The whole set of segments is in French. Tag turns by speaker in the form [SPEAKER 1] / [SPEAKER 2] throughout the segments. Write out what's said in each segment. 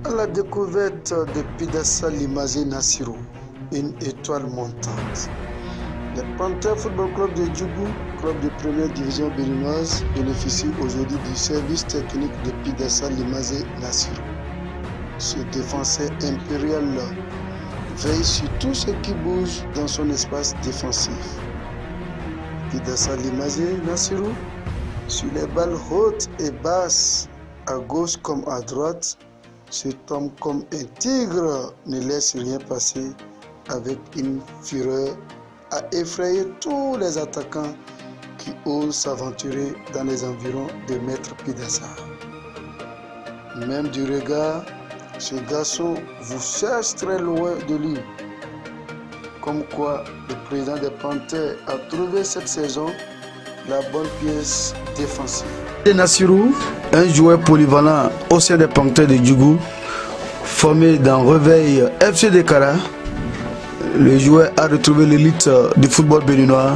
[SPEAKER 1] à la découverte de Pidassa Limazé Nassirou, une étoile montante. Le Panthères Football Club de Djougou, club de première division béninoise, bénéficie aujourd'hui du service technique de Pidassa Limazé Nassirou. Ce défenseur impérial veille sur tout ce qui bouge dans son espace défensif. Pidassa Limazé Nassirou, sur les balles hautes et basses, à gauche comme à droite, cet homme comme un tigre ne laisse rien passer avec une fureur à effrayer tous les attaquants qui osent s'aventurer dans les environs de Maître Pidassa. Même du regard, ce garçon vous cherche très loin de lui. Comme quoi, le président des Panthères a trouvé cette saison la bonne pièce défensive. Nassirou, un joueur polyvalent au sein des Panthères de Djougou, formé dans Réveil FC de Kara, le joueur a retrouvé l'élite du football béninois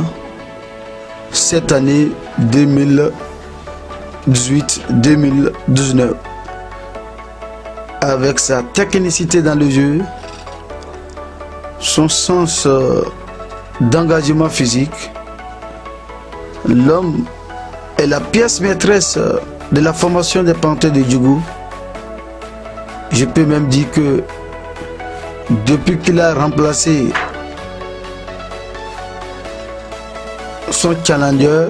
[SPEAKER 1] cette année 2018-2019. Avec sa technicité dans le jeu, son sens d'engagement physique, l'homme est la pièce maîtresse de la formation des Panthères de Djougou. Je peux même dire que depuis qu'il a remplacé son challenger,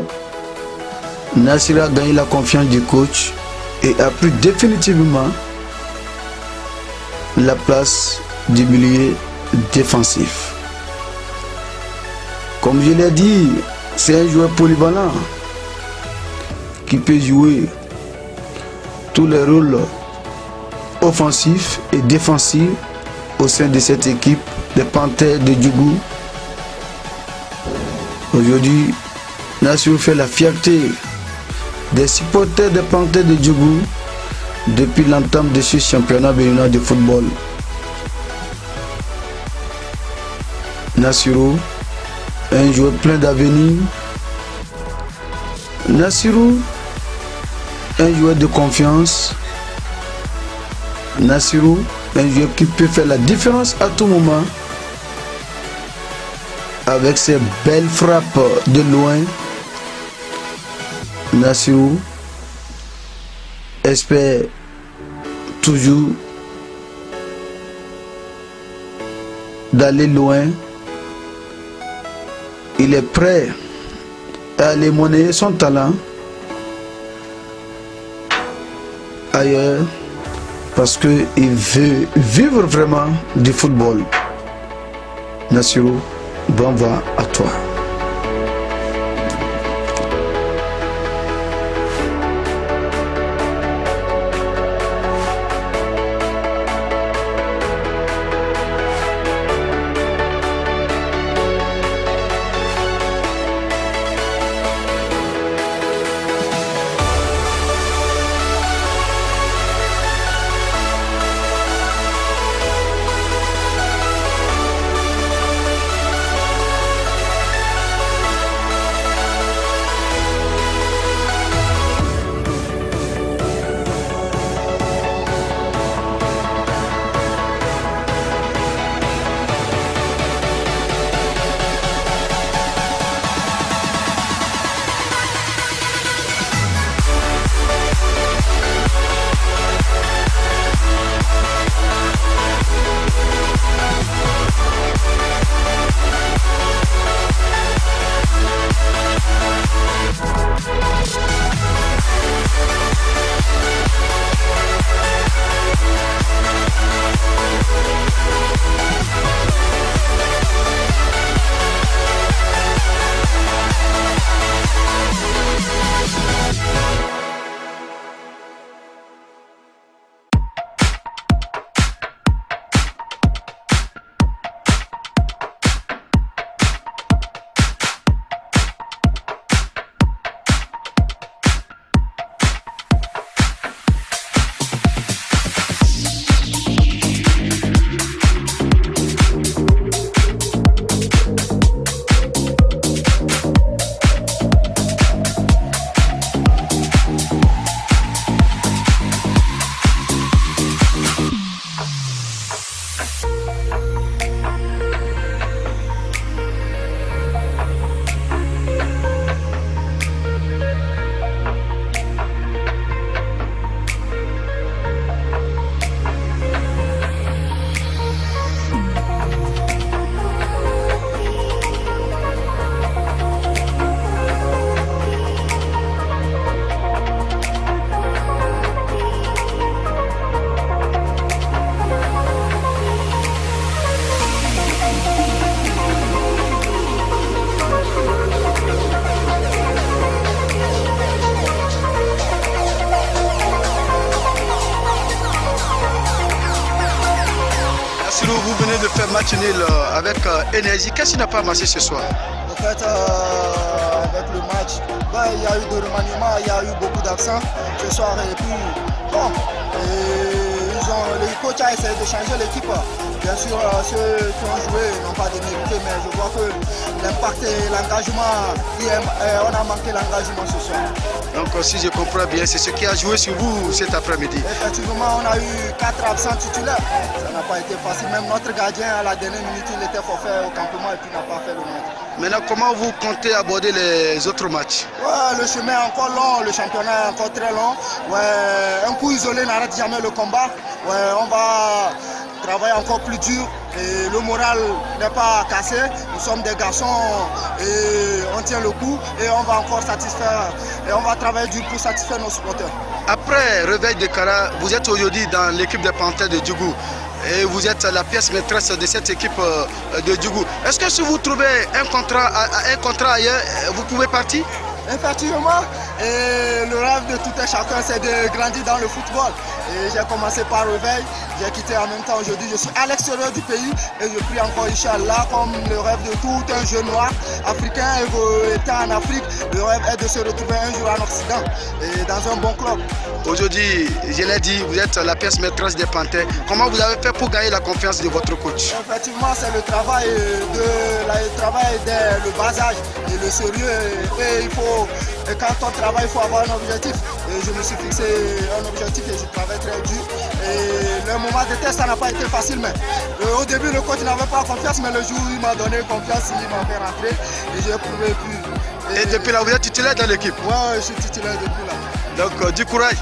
[SPEAKER 1] Nassirou a gagné la confiance du coach et a pris définitivement la place du milieu défensif. Comme je l'ai dit, c'est un joueur polyvalent qui peut jouer tous les rôles offensifs et défensifs au sein de cette équipe des Panthères de Djougou. Aujourd'hui, Nassirou fait la fierté des supporters des Panthères de Djougou depuis l'entame de ce championnat béninois de football. Nassirou, un joueur plein d'avenir. Nassirou, un joueur de confiance. Nassirou, un joueur qui peut faire la différence à tout moment avec ses belles frappes de loin. Nassirou espère toujours d'aller loin. Il est prêt à aller monnayer son talent ailleurs parce qu'il veut vivre vraiment du football. Nassirou, bon vent à toi. Bassirou, vous venez de faire match nul avec énergie. Qu'est-ce qui n'a pas marché ce soir?
[SPEAKER 2] En fait, avec le match, il y a eu de remaniements, il y a eu beaucoup d'absents ce soir. Et puis, bon, le coach a essayé de changer l'équipe. Bien sûr, ceux qui ont joué n'ont pas démérité, mais je vois que l'impact et l'engagement, on a manqué l'engagement ce soir.
[SPEAKER 1] Donc, si je comprends bien, c'est ce qui a joué sur vous cet après-midi.
[SPEAKER 2] Effectivement, on a eu 4 absents titulaires. Ça n'a pas été facile. Même notre gardien, à la dernière minute, il était forfait au campement et puis n'a pas fait le match.
[SPEAKER 1] Maintenant, comment vous comptez aborder les autres matchs?
[SPEAKER 2] Ouais, le chemin est encore long, le championnat est encore très long. Ouais, un coup isolé n'arrête jamais le combat. Ouais, on va travailler encore plus dur et le moral n'est pas cassé. Nous sommes des garçons et on tient le coup et on va encore satisfaire et on va travailler dur pour satisfaire nos supporters.
[SPEAKER 1] Après Réveil de Kara, vous êtes aujourd'hui dans l'équipe des Panthères de Djougou et vous êtes la pièce maîtresse de cette équipe de Djougou. Est-ce que si vous trouvez un contrat ailleurs, vous pouvez partir?
[SPEAKER 2] Effectivement, et le rêve de tout un chacun, c'est de grandir dans le football. Et j'ai commencé par Réveil, j'ai quitté en même temps aujourd'hui. Je suis à l'extérieur du pays et je prie encore Inch'Allah comme le rêve de tout un jeune noir africain étant en Afrique. Le rêve est de se retrouver un jour en Occident et dans un bon club.
[SPEAKER 1] Aujourd'hui, je l'ai dit, vous êtes la pièce maîtresse des Panthères. Comment vous avez fait pour gagner la confiance de votre coach?
[SPEAKER 2] Effectivement, c'est le travail dès le bas âge et le sérieux. Et quand on travaille, il faut avoir un objectif. Et je me suis fixé un objectif et je travaille très dur. Et le moment de test, ça n'a pas été facile. Mais au début, le coach n'avait pas confiance, mais le jour où il m'a donné confiance, il m'a fait rentrer et j'ai prouvé plus.
[SPEAKER 1] Et depuis là, vous êtes titulaire dans l'équipe?
[SPEAKER 2] Ouais, je suis titulaire depuis là.
[SPEAKER 1] Donc, du courage.